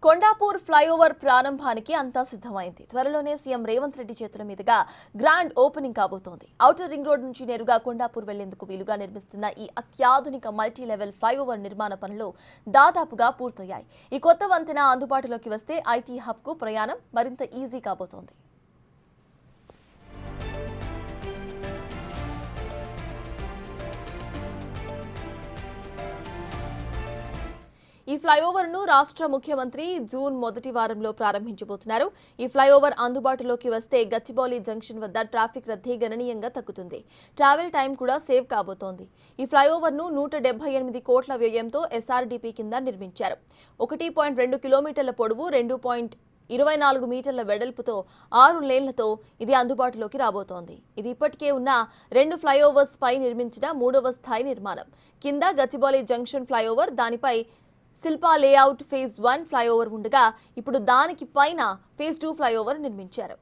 Kondapur flyover ప్రారంభానికి అంతా సిద్ధమైంది. త్వరలోనే సీఎం రేవంత్ రెడ్డి చేతుల మీదుగా గ్రాండ్ ఓపెనింగ్ కాబోతోంది. ఔటర్ రింగ్ రోడ్ నుంచి నేరుగా కొండాపూర్ వెళ్లేందుకు వీలుగా నిర్మిస్తున్న ఈ అత్యాధునిక మల్టీ లెవెల్ ఫ్లైఓవర్ నిర్మాణ పనులు దాదాపుగా పూర్తయ్యాయి. ఈ కొత్త వంతెన అందుబాటులోకి వస్తే ఐటీ హబ్ కు ప్రయాణం మరింత ఈజీ కాబోతోంది. ఈ ఫ్లైఓవర్ ను రాష్ట్ర ముఖ్యమంత్రి జూన్ మొదటి వారంలో ప్రారంభించబోతున్నారు. ఈ ఫ్లైఓవర్ అందుబాటులోకి వస్తే గచ్చిబౌలి జంక్షన్ వద్ద ట్రాఫిక్ రద్దీ గణనీయంగా తగ్గుతుంది. ట్రావెల్ టైం కూడా సేవ్ కాబోతోంది. ఈ ఫ్లైఓవర్ ను 178 కోట్ల వ్యయంతో ఎస్ఆర్డీపీ కింద నిర్మించారు. 1.2 కిలోమీటర్ల పొడవు, 2.24 మీటర్ల వెడల్పుతో 6 లేన్లతో ఇది అందుబాటులోకి రాబోతోంది. ఇది ఇప్పటికే ఉన్న 2 ఫ్లైఓవర్స్ పై నిర్మించిన 3వ స్థాయి నిర్మాణం. కింద గచ్చిబౌలి జంక్షన్ ఫ్లైఓవర్, దానిపై శిల్పా లేఅవుట్ ఫేజ్ 1 ఫ్లైఓవర్ ఉండగా ఇప్పుడు దానికి పైన ఫేజ్ 2 ఫ్లైఓవర్ నిర్మించారు.